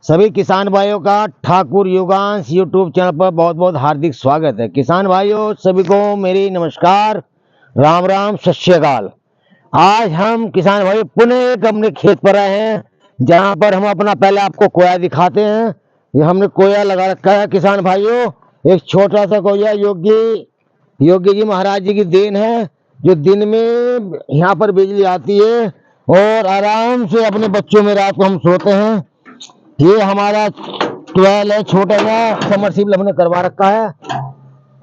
सभी किसान भाइयों का ठाकुर युगांश यूट्यूब चैनल पर बहुत बहुत हार्दिक स्वागत है। किसान भाइयों सभी को मेरी नमस्कार, राम राम, सत श्री अकाल। आज हम किसान भाई पुनः एक अपने खेत पर आए हैं, जहां पर हम अपना पहले आपको कोया दिखाते हैं। ये हमने कोया लगा रखा है किसान भाइयों, एक छोटा सा कोया योगी जी महाराज जी की देन है, जो दिन में यहाँ पर बिजली आती है और आराम से अपने बच्चों में रात को हम सोते हैं। ये हमारा ट्वेल है, छोटा सा समरसीबल हमने करवा रखा है।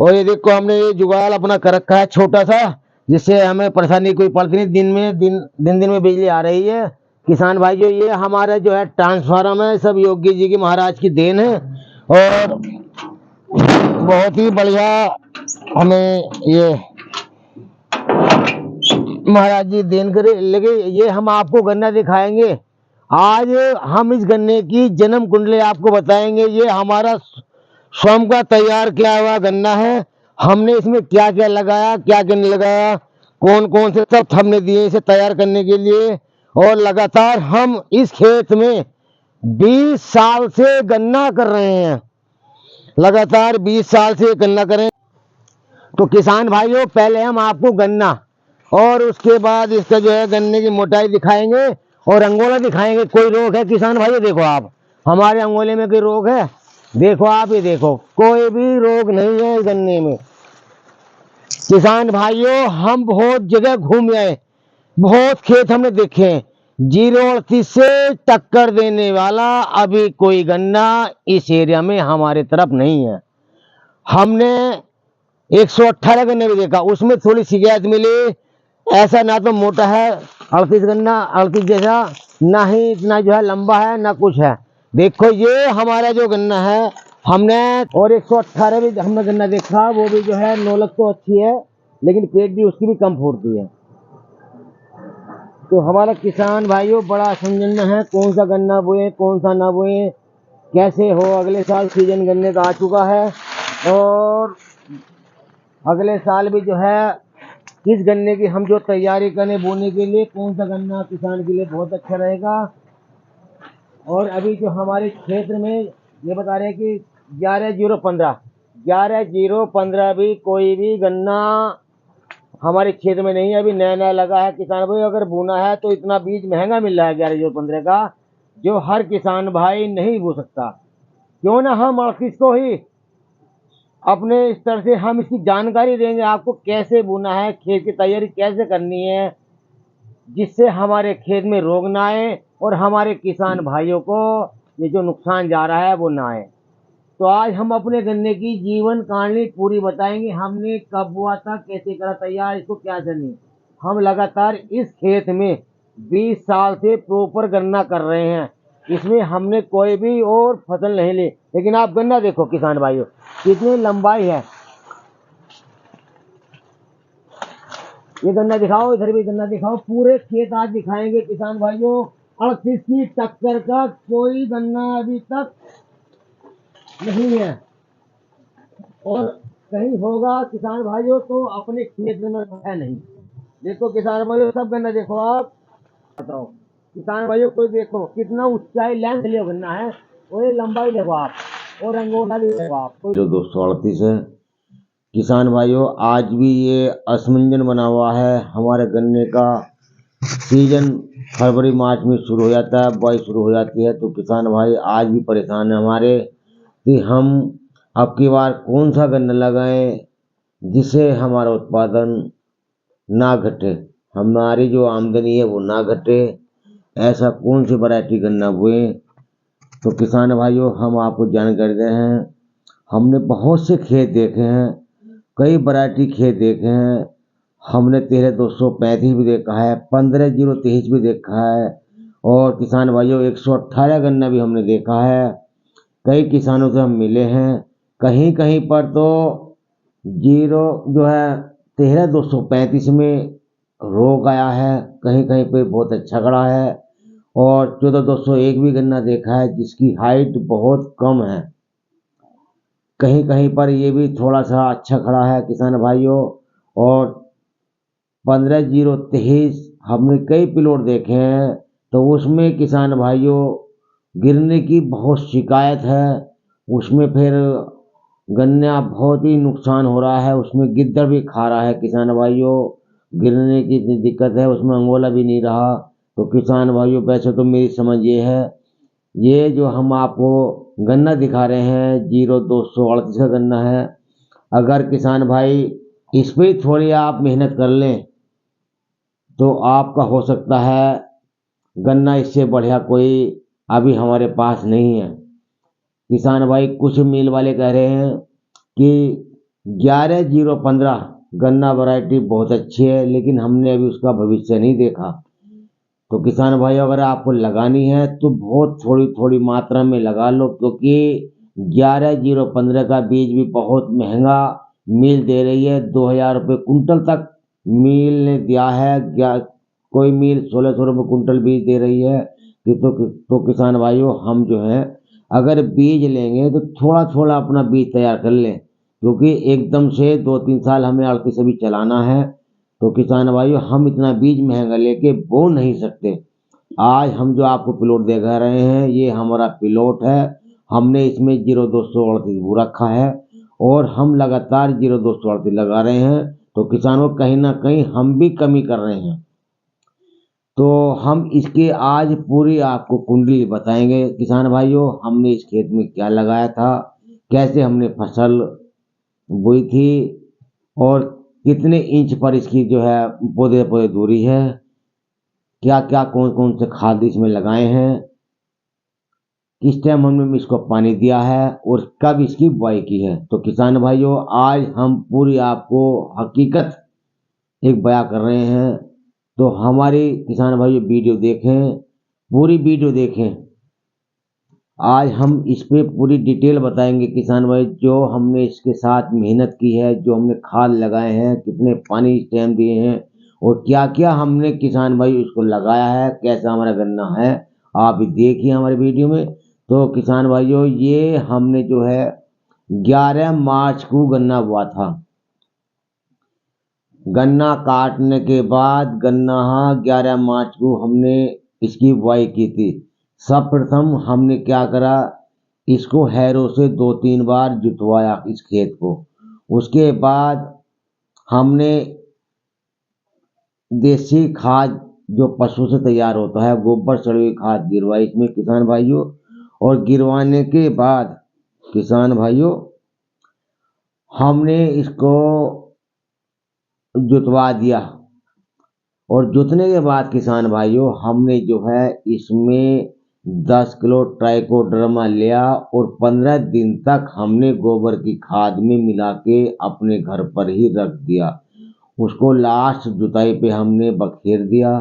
और ये देखो हमने ये जुगाड़ अपना कर रखा है छोटा सा, जिससे हमें परेशानी कोई पड़ती नहीं। दिन में बिजली आ रही है। किसान भाई जो ये हमारा जो है ट्रांसफार्मर है, सब योगी जी की महाराज की देन है और बहुत ही बढ़िया हमें ये महाराज जी देन करे लगे। ये हम आपको गन्ना दिखाएंगे। आज हम इस गन्ने की जन्म कुंडली आपको बताएंगे। ये हमारा स्वयं का तैयार किया हुआ गन्ना है। हमने इसमें क्या क्या लगाया, क्या क्या नहीं लगाया, कौन कौन से तत्व हमने दिए इसे तैयार करने के लिए। और लगातार हम इस खेत में 20 साल से गन्ना कर रहे हैं। लगातार 20 साल से गन्ना करें। तो किसान भाइयों पहले हम आपको गन्ना और उसके बाद इसका जो है गन्ने की मोटाई दिखाएंगे और अंगोला दिखाएंगे। कोई रोग है किसान भाइयों? देखो आप, हमारे अंगोले में कोई रोग है? देखो आप, ये देखो, कोई भी रोग नहीं है गन्ने में। किसान भाइयों हम बहुत जगह घूम आए, बहुत खेत हमने देखे हैं। 038 से टक्कर देने वाला अभी कोई गन्ना इस एरिया में हमारे तरफ नहीं है। हमने 118 गन्ने भी देखा, उसमें थोड़ी शिकायत मिली। ऐसा ना तो मोटा है 38 गन्ना, 38 जैसा, ना ही इतना जो है लंबा है, ना कुछ है। देखो ये हमारा जो गन्ना है हमने, और 118 भी हमने गन्ना देखा, वो भी जो है नोलक तो अच्छी है, लेकिन पेट भी उसकी भी कम फूटती है। तो हमारा किसान भाइयों बड़ा संजन है, कौन सा गन्ना बोए कौन सा ना बोए, कैसे हो। अगले साल सीजन गन्ने का आ चुका है और अगले साल भी जो है इस गन्ने की हम जो तैयारी करें बोने के लिए, कौन सा गन्ना किसान के लिए बहुत अच्छा रहेगा। और अभी जो हमारे क्षेत्र में ये बता रहे हैं कि 11/015 भी कोई भी गन्ना हमारे क्षेत्र में नहीं है, अभी नया नया लगा है। किसान भाई अगर बोना है तो इतना बीज महंगा मिल रहा है 11/015 का, जो हर किसान भाई नहीं बो सकता। क्यों ना हम 38 को ही अपने इस तरह से हम इसकी जानकारी देंगे आपको, कैसे बोना है, खेत की तैयारी कैसे करनी है, जिससे हमारे खेत में रोग ना आए और हमारे किसान भाइयों को ये जो नुकसान जा रहा है वो ना आए। तो आज हम अपने गन्ने की जीवन कहानी पूरी बताएंगे। हमने कब बोआ था, कैसे करा तैयार, इसको क्या करनी। हम लगातार इस खेत में 20 साल से प्रॉपर गन्ना कर रहे हैं। इसमें हमने कोई भी और फसल नहीं ली। लेकिन आप गन्ना देखो किसान भाइयों, कितनी लंबाई है। ये गन्ना दिखाओ, इधर भी गन्ना दिखाओ, पूरे खेत आज दिखाएंगे किसान भाइयों। 38 की टक्कर का कोई गन्ना अभी तक नहीं है, और कहीं होगा किसान भाइयों तो अपने क्षेत्र में है नहीं। देखो किसान भाइयों, सब गन्ना देखो आप, बताओ किसान भाइयों, कोई देखो कितना ऊंचाई लेंथ लिया गन्ना है, और ये लंबाई देखो आप, और अंगूठा भी देखो आप। जो 238 है किसान भाइयों, आज भी ये असमंजन बना हुआ है। हमारे गन्ने का सीजन फरवरी मार्च में शुरू हो जाता है, बुआई शुरू हो जाती है। तो किसान भाई आज भी परेशान है हमारे कि हम अब की बार कौन सा गन्ना लगाएं जिससे हमारा उत्पादन ना घटे, हमारी जो आमदनी है वो ना घटे। ऐसा कौन सी वैरायटी गन्ना बोए। तो किसान भाइयों हम आपको जानकारी दे हैं, हमने बहुत से खेत देखे हैं, कई वैरायटी खेत देखे हैं। हमने 13-235 भी देखा है, 15-023 भी देखा है, और किसान भाइयों 118 गन्ना भी हमने देखा है। कई किसानों से हम मिले हैं, कहीं कहीं पर तो जीरो जो है 13-235 में रोग आया है, कहीं कहीं पे बहुत अच्छा खड़ा है, और 14-201 भी गन्ना देखा है जिसकी हाइट बहुत कम है। कहीं कहीं पर ये भी थोड़ा सा अच्छा खड़ा है किसान भाइयों। और 15-023 हमने कई प्लॉट देखे हैं, तो उसमें किसान भाइयों गिरने की बहुत शिकायत है। उसमें फिर गन्ना बहुत ही नुकसान हो रहा है, उसमें गिद्दड़ भी खा रहा है किसान भाइयों। गिरने की इतनी दिक्कत है, उसमें अंगोला भी नहीं रहा। तो किसान भाइयों, वैसे तो मेरी समझ ये है, ये जो हम आपको गन्ना दिखा रहे हैं 0238 का गन्ना है। अगर किसान भाई इस पे थोड़ी आप मेहनत कर लें तो आपका हो सकता है गन्ना इससे बढ़िया कोई अभी हमारे पास नहीं है। किसान भाई, कुछ मिल वाले कह रहे हैं कि 11015 गन्ना वैरायटी बहुत अच्छी है, लेकिन हमने अभी उसका भविष्य नहीं देखा। तो किसान भाई, अगर आपको लगानी है तो बहुत थोड़ी थोड़ी मात्रा में लगा लो, क्योंकि 11015 का बीज भी बहुत महंगा मिल दे रही है। 2000 रुपये कुंटल तक मिल ने दिया है। कोई मिल 1600 रुपये कुंटल बीज दे रही है। तो किसान भाइयों, हम जो है अगर बीज लेंगे तो थोड़ा थोड़ा अपना बीज तैयार कर लें, क्योंकि एकदम से 2-3 साल हमें 38 भी चलाना है। तो किसान भाइयों, हम इतना बीज महंगा लेके बो नहीं सकते। आज हम जो आपको प्लॉट दिखा रहे हैं, ये हमारा प्लॉट है। हमने इसमें 0238 बो रखा है और हम लगातार 0238 लगा रहे हैं। तो किसानों, कहीं ना कहीं हम भी कमी कर रहे हैं। तो हम इसके आज पूरी आपको कुंडली बताएंगे किसान भाइयों। हमने इस खेत में क्या लगाया था, कैसे हमने फसल बोई थी, और कितने इंच पर इसकी जो है पौधे पौधे दूरी है, क्या क्या कौन कौन से खाद इसमें लगाए हैं, किस टाइम हमने इसको पानी दिया है और कब इसकी बुआई की है। तो किसान भाइयों, आज हम पूरी आपको हकीकत एक बयां कर रहे हैं। तो हमारी किसान भाइयों वीडियो देखें, पूरी वीडियो देखें। आज हम इस पे पूरी डिटेल बताएंगे किसान भाई, जो हमने इसके साथ मेहनत की है, जो हमने खाद लगाए हैं, कितने पानी इस टाइम दिए हैं, और क्या क्या हमने किसान भाई इसको लगाया है, कैसा हमारा गन्ना है, आप देखिए हमारे वीडियो में। तो किसान भाइयों, ये हमने जो है 11 मार्च को गन्ना हुआ था। गन्ना काटने के बाद गन्ना 11 मार्च को हमने इसकी बुआई की थी। सर्वप्रथम हमने क्या करा, इसको हैरों से 2-3 बार जुतवाया इस खेत को। उसके बाद हमने देसी खाद जो पशु से तैयार होता है, गोबर सड़ी हुई खाद गिरवाई इसमें किसान भाइयों। और गिरवाने के बाद किसान भाइयों, हमने इसको जुतवा दिया। और जुतने के बाद किसान भाइयों, हमने जो है इसमें 10 किलो ट्राइकोडर्मा लिया और 15 दिन तक हमने गोबर की खाद में मिला के अपने घर पर ही रख दिया। उसको लास्ट जुताई पे हमने बखेर दिया।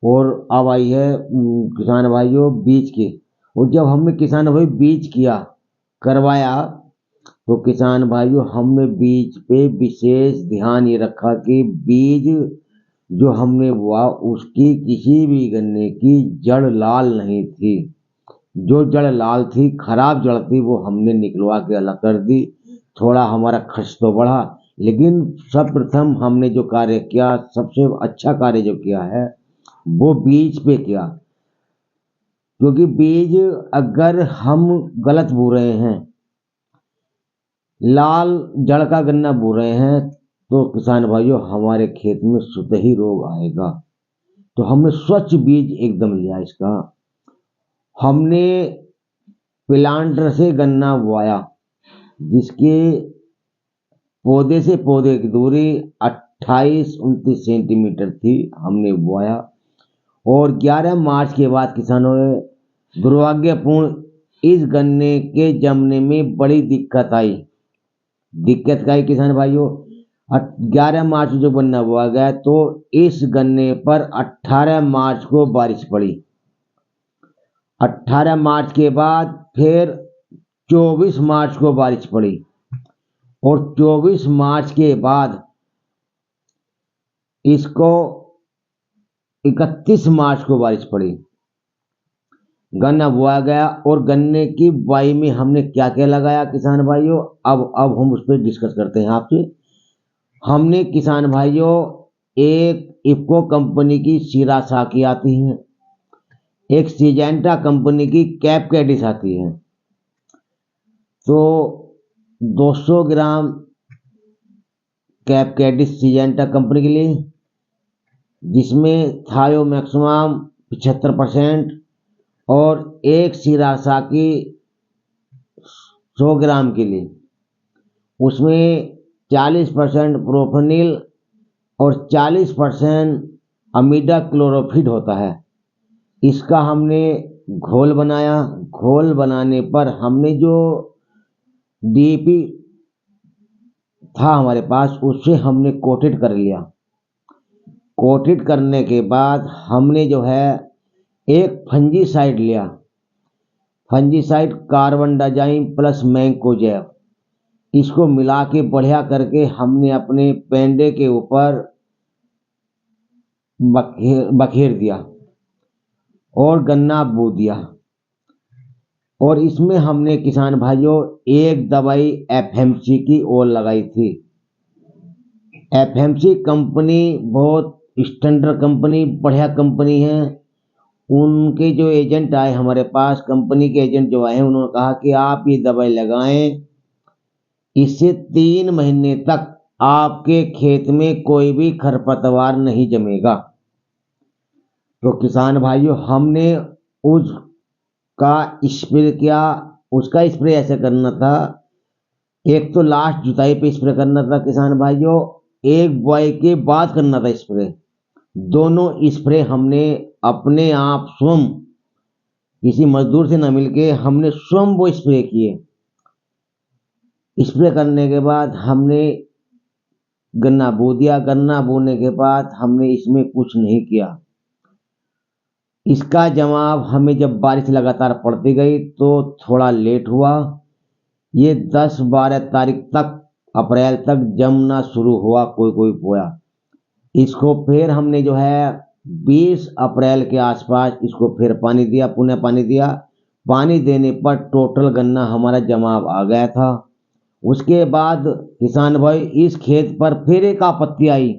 और अब आई है किसान भाइयों बीज की। और जब हमने किसान भाई बीज किया करवाया, तो किसान भाइयों, हमने बीज पे विशेष ध्यान ये रखा कि बीज जो हमने बोआ उसकी किसी भी गन्ने की जड़ लाल नहीं थी। जो जड़ लाल थी, खराब जड़ थी, वो हमने निकलवा के अलग कर दी। थोड़ा हमारा खर्च तो बढ़ा, लेकिन सर्वप्रथम हमने जो कार्य किया, सबसे अच्छा कार्य जो किया है वो बीज पे किया। क्योंकि बीज अगर हम गलत बो रहे हैं, लाल जड़ का गन्ना बो रहे हैं, तो किसान भाइयों हमारे खेत में स्वतः ही रोग आएगा। तो हमने स्वच्छ बीज एकदम लिया इसका। हमने प्लांटर से गन्ना बोया, जिसके पौधे से पौधे की दूरी 28-29 सेंटीमीटर थी, हमने बोया। और 11 मार्च के बाद किसानों ने दुर्भाग्यपूर्ण इस गन्ने के जमने में बड़ी दिक्कत आई। दिक्कत का ही किसान भाइयों, 11 मार्च जो गन्ना बोआ गया, तो इस गन्ने पर 18 मार्च को बारिश पड़ी। 18 मार्च के बाद फिर 24 मार्च को बारिश पड़ी। और 24 मार्च के बाद इसको 31 मार्च को बारिश पड़ी। गन्ना बोआ गया। और गन्ने की बुआई में हमने क्या क्या लगाया किसान भाइयों, अब हम उस पर डिस्कस करते हैं आपसे। हमने किसान भाइयों एक इफको कंपनी की शीरा साकी आती है, एक सिजेंटा कंपनी की कैप कैडिस आती है, तो 200 ग्राम कैप कैडिस सिजेंटा कंपनी के लिए, जिसमें थायो मैक्सिमम 75% और एक शिरासाकी 100 ग्राम के लिए, उसमें 40% प्रोफेनिल और 40% अमीडा क्लोरोफिड होता है। इसका हमने घोल बनाया। घोल बनाने पर हमने जो डीएपी था हमारे पास, उससे हमने कोटेड कर लिया। कोटेड करने के बाद हमने जो है एक फंजीसाइड लिया, फंजीसाइड कार्बन डाइजाइम प्लस मैंकोजेब, इसको मिला के बढ़िया करके हमने अपने पेंडे के ऊपर बखेर दिया और गन्ना बो दिया। और इसमें हमने किसान भाइयों एक दवाई एफएमसी की और लगाई थी। एफएमसी कंपनी बहुत स्टैंडर्ड कंपनी, बढ़िया कंपनी है। उनके जो एजेंट आए हमारे पास, कंपनी के एजेंट जो आए, उन्होंने कहा कि आप ये दवाई लगाएं, इससे 3 महीने तक आपके खेत में कोई भी खरपतवार नहीं जमेगा। तो किसान भाइयों हमने उसका स्प्रे किया। उसका स्प्रे ऐसे करना था, एक तो लास्ट जुताई पे स्प्रे करना था किसान भाइयों, एक बुआई के बाद करना था स्प्रे। दोनों स्प्रे हमने अपने आप स्वयं, किसी मजदूर से न मिलके हमने स्वयं वो स्प्रे किए। स्प्रे करने के बाद हमने गन्ना बो दिया। गन्ना बोने के बाद हमने इसमें कुछ नहीं किया। इसका जवाब हमें जब बारिश लगातार पड़ती गई तो थोड़ा लेट हुआ। ये 10-12 तारीख तक, अप्रैल तक जमना शुरू हुआ, कोई कोई बोया। इसको फिर हमने जो है 20 अप्रैल के आसपास इसको फिर पानी दिया, पुनः पानी दिया। पानी देने पर टोटल गन्ना हमारा जमाव आ गया था। उसके बाद किसान भाई इस खेत पर फिर एक आपत्ति आई,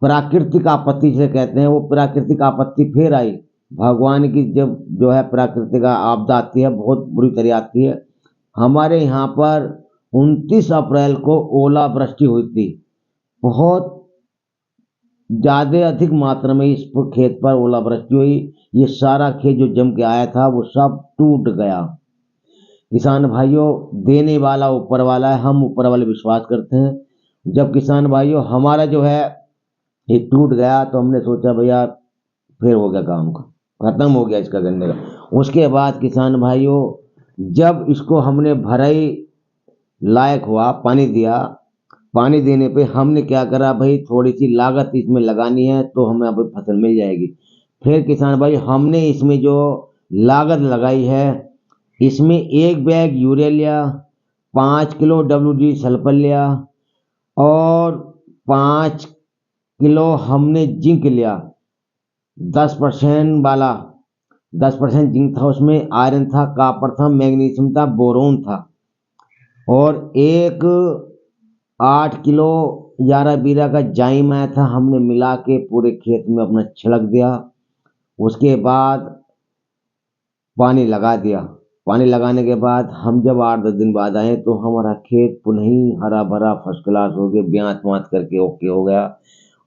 प्राकृतिक आपत्ति जिसे कहते हैं, वो प्राकृतिक आपत्ति फिर आई। भगवान की जब जो है प्राकृतिक आपदा आती है, बहुत बुरी तरह आती है। हमारे यहाँ पर 29 अप्रैल को ओलावृष्टि हुई थी, बहुत ज़्यादा अधिक मात्रा में इस खेत पर ओलावृष्टि हुई। ये सारा खेत जो जम के आया था वो सब टूट गया। किसान भाइयों देने वाला ऊपर वाला है, हम ऊपर वाले विश्वास करते हैं। जब किसान भाइयों हमारा जो है ये टूट गया तो हमने सोचा भैया फिर हो गया काम का, खत्म हो गया इसका गन्ने का। उसके बाद किसान भाइयों जब इसको हमने भराई लायक हुआ, पानी दिया, पानी देने पे हमने क्या करा भाई, थोड़ी सी लागत इसमें लगानी है तो हमें अब फसल मिल जाएगी। फिर किसान भाई हमने इसमें जो लागत लगाई है, इसमें 1 बैग यूरिया लिया, 5 किलो WD सल्फर लिया और 5 किलो हमने जिंक लिया। 10% वाला, 10% जिंक था, उसमें आयरन था, कॉपर था, मैग्नीशियम था, बोरोन था। और एक 8 किलो 11 बीरा का जाइम आया था, हमने मिला के पूरे खेत में अपना छिड़क दिया। उसके बाद पानी लगा दिया। पानी लगाने के बाद हम जब 8-10 दिन बाद आए तो हमारा खेत पुनः ही हरा भरा फर्स्ट क्लास हो गया, ब्यात मात करके ओके हो गया।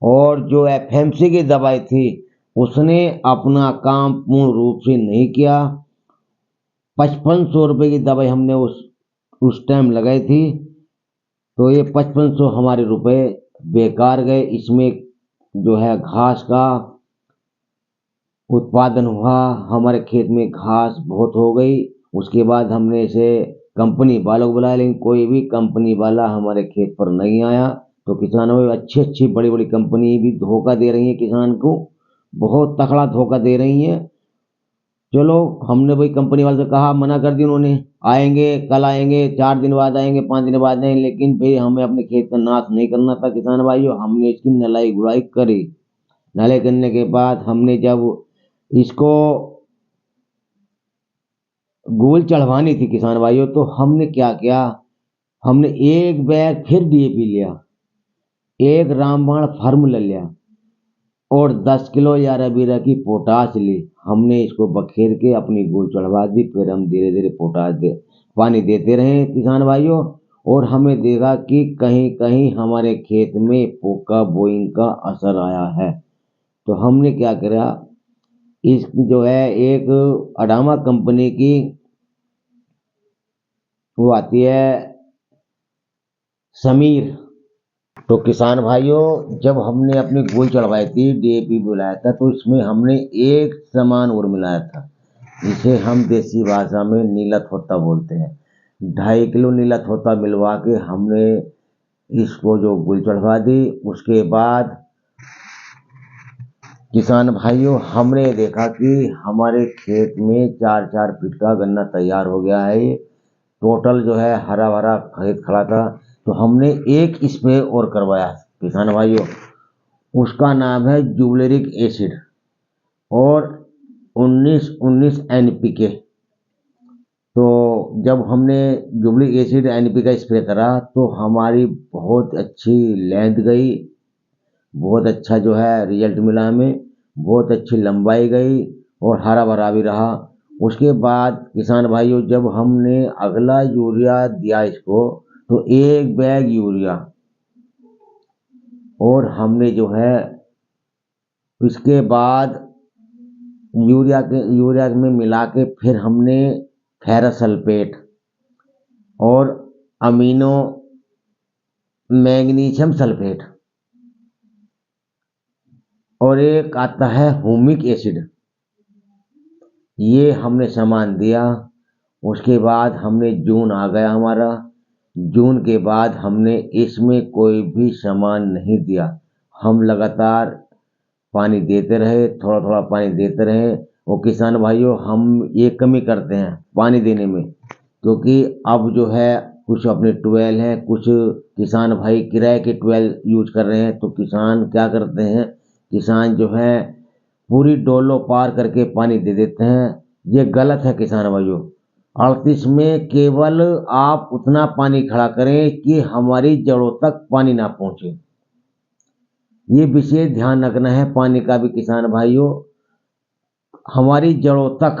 और जो एफएमसी की दवाई थी उसने अपना काम पूर्ण रूप से नहीं किया। 5500 रुपये की दवाई हमने उस टाइम लगाई थी, तो ये 5500 हमारे रुपए बेकार गए। इसमें जो है घास का उत्पादन हुआ, हमारे खेत में घास बहुत हो गई। उसके बाद हमने इसे कंपनी वालों को बुलाया, लेकिन कोई भी कंपनी वाला हमारे खेत पर नहीं आया। तो किसानों में अच्छी अच्छी बड़ी बड़ी कंपनी भी धोखा दे रही है, किसान को बहुत तगड़ा धोखा दे रही है। चलो हमने भाई कंपनी वाले से कहा, मना कर दी उन्होंने, आएंगे कल आएंगे, 4 दिन बाद आएंगे, 5 दिन बाद आएंगे, लेकिन भाई हमें अपने खेत का नाश नहीं करना था किसान भाइयों। हमने इसकी नलाई गुड़ाई करी। नलाई करने के बाद हमने जब इसको गोल चढ़वानी थी किसान भाइयों, तो हमने क्या किया, हमने 1 बैग फिर डीएपी लिया, 1 रामबाण फार्मूला लिया और 10 किलो 11 की पोटाश ली। हमने इसको बखेर के अपनी गोल चढ़वा दी। फिर हम धीरे धीरे पानी देते रहे किसान भाइयों, और हमें देखा कि कहीं कहीं हमारे खेत में पोका बोइंग का असर आया है। तो हमने क्या करा, इस जो है एक अडामा कंपनी की वो आती है समीर। तो किसान भाइयों, जब हमने अपनी गोल चढ़वाई थी, डीएपी बुलाया था, तो इसमें हमने एक सामान और मिलाया था। इसे हम देसी भाषा में नीला थोता बोलते हैं। 2.5 किलो नीला थोता मिलवा के हमने इसको जो गोल चढ़वा दी। उसके बाद किसान भाइयों, हमने देखा कि हमारे खेत में 4-4 फीट का गन्ना तैयार हो गया है। ये टोटल जो है हरा भरा खेत खड़ा था। तो हमने एक स्प्रे और करवाया किसान भाइयों, उसका नाम है जुबलेरिक एसिड और 19-19 NPK। तो जब हमने जुबलिक एसिड NPK का स्प्रे करा तो हमारी बहुत अच्छी लेंथ गई, बहुत अच्छा जो है रिजल्ट मिला हमें, बहुत अच्छी लंबाई गई और हरा भरा भी रहा। उसके बाद किसान भाइयों, जब हमने अगला यूरिया दिया इसको, तो 1 बैग यूरिया, और हमने जो है इसके बाद यूरिया में मिला के फिर हमने फेरस सल्फेट और अमीनो मैग्नीशियम सल्फेट और एक आता है ह्यूमिक एसिड, ये हमने सामान दिया। उसके बाद हमने जून आ गया हमारा, जून के बाद हमने इसमें कोई भी सामान नहीं दिया। हम लगातार पानी देते रहे, थोड़ा थोड़ा पानी देते रहे। और किसान भाइयों, हम ये कमी करते हैं पानी देने में, क्योंकि अब जो है कुछ अपने ट्यूबवेल हैं, कुछ किसान भाई किराए के ट्यूबवेल यूज कर रहे हैं। तो किसान क्या करते हैं, किसान जो है पूरी डोलो पार करके पानी दे देते हैं। ये गलत है किसान भाइयों। 38 में केवल आप उतना पानी खड़ा करें कि हमारी जड़ों तक पानी ना पहुंचे। ये विशेष ध्यान रखना है पानी का भी किसान भाइयों। हमारी जड़ों तक,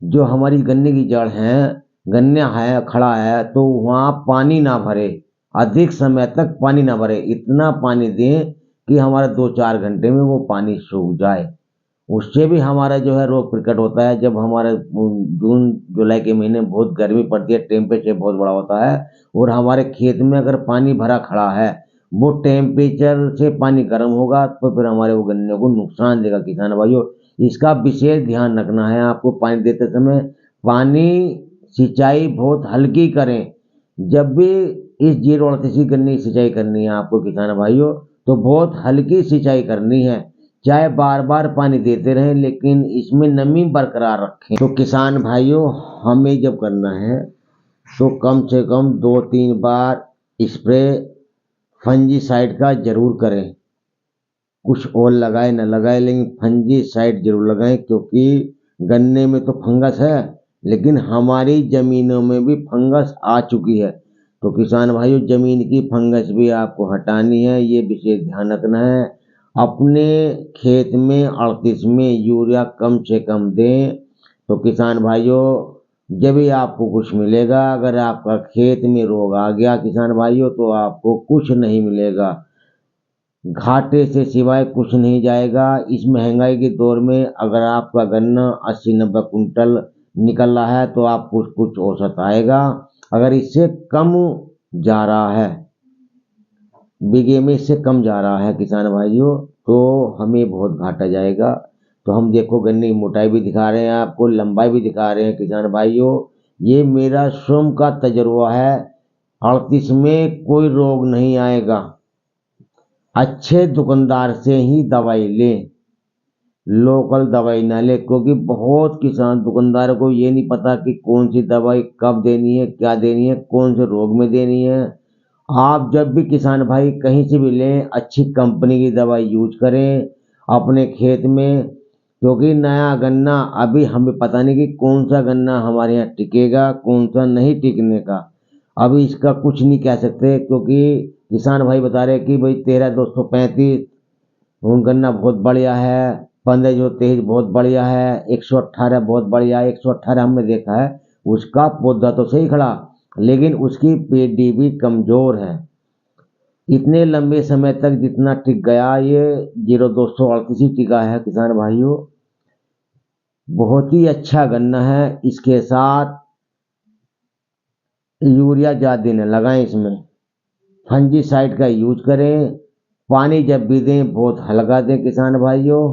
जो हमारी गन्ने की जड़ है, गन्ना है खड़ा है, तो वहाँ पानी ना भरे, अधिक समय तक पानी ना भरे। इतना पानी दें कि हमारा 2-4 घंटे में वो पानी सूख जाए। उससे भी हमारा जो है रोग प्रकट होता है। जब हमारे जून जुलाई के महीने में बहुत गर्मी पड़ती है, टेम्परेचर बहुत बड़ा होता है, और हमारे खेत में अगर पानी भरा खड़ा है, वो टेम्परेचर से पानी गर्म होगा, तो फिर हमारे वो गन्ने को नुकसान देगा किसान भाइयों। इसका विशेष ध्यान रखना है आपको पानी देते समय। पानी सिंचाई बहुत हल्की करें। जब भी इस 038 गन्ने की सिंचाई करनी है आपको किसान भाइयों, तो बहुत हल्की सिंचाई करनी है। चाहे बार बार पानी देते रहें, लेकिन इसमें नमी बरकरार रखें। तो किसान भाइयों, हमें जब करना है तो कम से कम 2-3 बार स्प्रे फंजीसाइड का जरूर करें। कुछ और लगाए न लगाए, लेकिन फंजीसाइड जरूर लगाएं, क्योंकि गन्ने में तो फंगस है, लेकिन हमारी जमीनों में भी फंगस आ चुकी है। तो किसान भाइयों, जमीन की फंगस भी आपको हटानी है, ये विशेष ध्यान रखना है। अपने खेत में 38 में यूरिया कम से कम दें। तो किसान भाइयों, जब भी आपको कुछ मिलेगा। अगर आपका खेत में रोग आ गया किसान भाइयों, तो आपको कुछ नहीं मिलेगा, घाटे से सिवाय कुछ नहीं जाएगा। इस महंगाई के दौर में अगर आपका गन्ना 80-90 कुंटल निकल रहा है, तो आपको कुछ औसत आएगा। अगर इससे कम जा रहा है, बीघे में इससे कम जा रहा है किसान भाइयों, तो हमें बहुत घाटा जाएगा। तो हम देखो गन्ने की मोटाई भी दिखा रहे हैं आपको, लंबाई भी दिखा रहे हैं किसान भाइयों। ये मेरा स्वयं का तजुर्बा है। 38 में कोई रोग नहीं आएगा। अच्छे दुकानदार से ही दवाई लें, लोकल दवाई ना लें, क्योंकि बहुत किसान दुकानदारों को ये नहीं पता कि कौन सी दवाई कब देनी है, क्या देनी है, कौन से रोग में देनी है। आप जब भी किसान भाई कहीं से भी लें, अच्छी कंपनी की दवाई यूज करें अपने खेत में, क्योंकि नया गन्ना अभी हमें पता नहीं कि कौन सा गन्ना हमारे यहाँ टिकेगा, कौन सा नहीं टिकने का। अभी इसका कुछ नहीं कह सकते, क्योंकि किसान भाई बता रहे कि भाई 13-235 गन्ना बहुत बढ़िया है। 15 जो 23 बहुत बढ़िया है। 118 बहुत बढ़िया है। 118 हमने देखा है, उसका पौधा तो सही खड़ा, लेकिन उसकी पेडी भी कमजोर है। इतने लंबे समय तक जितना टिक गया, ये 0238 ही टिका है किसान भाइयों। बहुत ही अच्छा गन्ना है। इसके साथ यूरिया ज़्यादा न लगाएं, इसमें फंजीसाइड का यूज करें। पानी जब भी दें बहुत हल्का दें किसान भाइयों।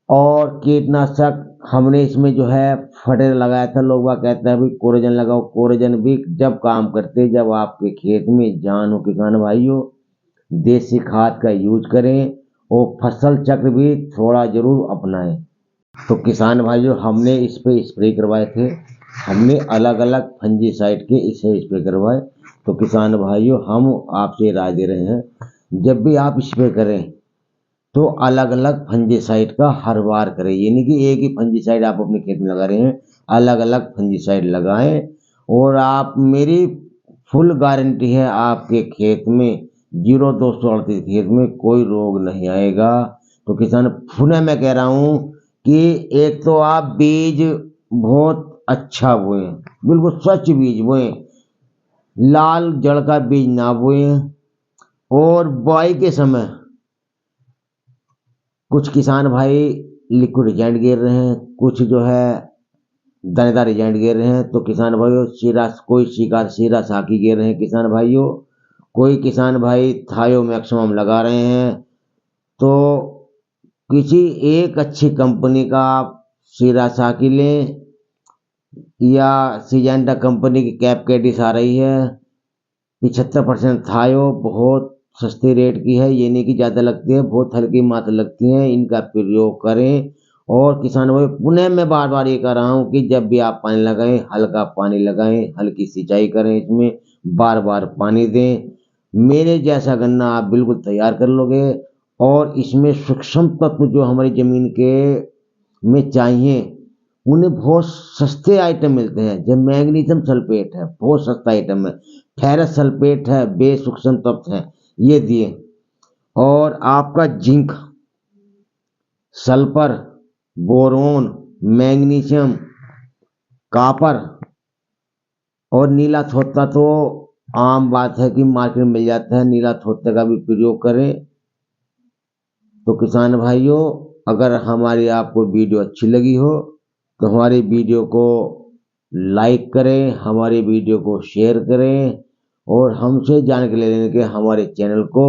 और कीटनाशक हमने इसमें जो है फटेर लगाया था। लोग वह कहते हैं भाई कोरोजन लगाओ, कोरोजन भी जब काम करते जब आपके खेत में जान हो किसान भाइयों। देसी खाद का यूज करें और फसल चक्र भी थोड़ा जरूर अपनाएं। तो किसान भाइयों, हमने इस पे स्प्रे करवाए थे। हमने अलग अलग फंजीसाइड के इसे स्प्रे करवाए। तो किसान भाइयों, हम आपसे राय दे रहे हैं, जब भी आप स्प्रे करें तो अलग अलग फंजीसाइड का हर बार करें। ये नहीं कि एक ही फंजीसाइड आप अपने खेत में लगा रहे हैं, अलग अलग फंजीसाइड लगाएं। और आप, मेरी फुल गारंटी है, आपके खेत में 0238 खेत में कोई रोग नहीं आएगा। तो किसान, पुनः मैं कह रहा हूँ कि एक तो आप बीज बहुत अच्छा बोएं, बिल्कुल स्वच्छ बीज बोएं, लाल जड़ का बीज ना बोएं। और बुआई के समय कुछ किसान भाई लिक्विड एजेंट गिर रहे हैं, कुछ जो है दानेदार एजेंट गिर रहे हैं। तो किसान भाइयों, कोई सीरा साकी गिर रहे हैं किसान भाइयों। कोई किसान भाई थायो मैक्सिमम लगा रहे हैं। तो किसी एक अच्छी कंपनी का आप सीरा साकी लें, या सिजेंटा कंपनी की कैप कैडिस आ रही है 75% थायो, बहुत सस्ते रेट की है। ये नहीं कि ज़्यादा लगती है, बहुत हल्की मात्रा लगती है। इनका प्रयोग करें। और किसान भाई, पुनः मैं बार बार ये कह रहा हूँ कि जब भी आप पानी लगाएं, हल्का पानी लगाएं, हल्की सिंचाई करें, इसमें बार बार पानी दें। मेरे जैसा गन्ना आप बिल्कुल तैयार कर लोगे। और इसमें सूक्ष्म तत्व जो हमारी ज़मीन के में चाहिए, उन्हें बहुत सस्ते आइटम मिलते हैं। जब मैग्नीशियम सल्फेट है, बहुत सस्ता आइटम है। फेरस सल्फेट है, बे सूक्ष्म तत्व है, ये दिए। और आपका zinc, sulphur, boron, magnesium, copper और नीला थोत्ता तो आम बात है कि मार्केट में मिल जाता है। नीला थोत्ते का भी प्रयोग करें। तो किसान भाइयों, अगर हमारी आपको वीडियो अच्छी लगी हो तो हमारी वीडियो को लाइक करें, हमारी वीडियो को शेयर करें, और हमसे जानकारी लेने के हमारे चैनल को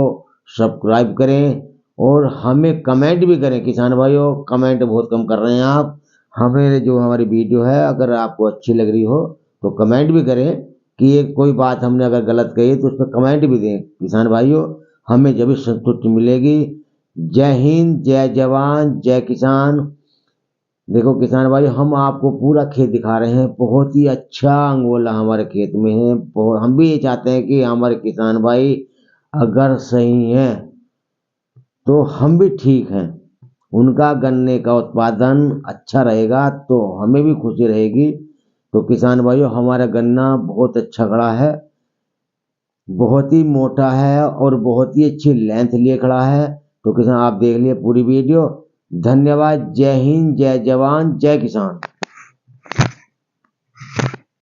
सब्सक्राइब करें। और हमें कमेंट भी करें किसान भाइयों, कमेंट बहुत कम कर रहे हैं आप। हमें जो हमारी वीडियो है, अगर आपको अच्छी लग रही हो तो कमेंट भी करें कि ये कोई बात हमने अगर गलत कही तो उस पर कमेंट भी दें किसान भाइयों। हमें जब भी संतुष्टि मिलेगी। जय हिंद, जय जवान, जय किसान। देखो किसान भाई, हम आपको पूरा खेत दिखा रहे हैं। बहुत ही अच्छा अंगोला हमारे खेत में है। हम भी ये चाहते हैं कि हमारे किसान भाई अगर सही हैं तो हम भी ठीक हैं। उनका गन्ने का उत्पादन अच्छा रहेगा तो हमें भी खुशी रहेगी। तो किसान भाइयों, हमारा गन्ना बहुत अच्छा खड़ा है, बहुत ही मोटा है और बहुत ही अच्छी लेंथ लिए खड़ा है। तो किसान, आप देख लिए पूरी वीडियो। धन्यवाद। जय हिंद, जय जवान, जय किसान।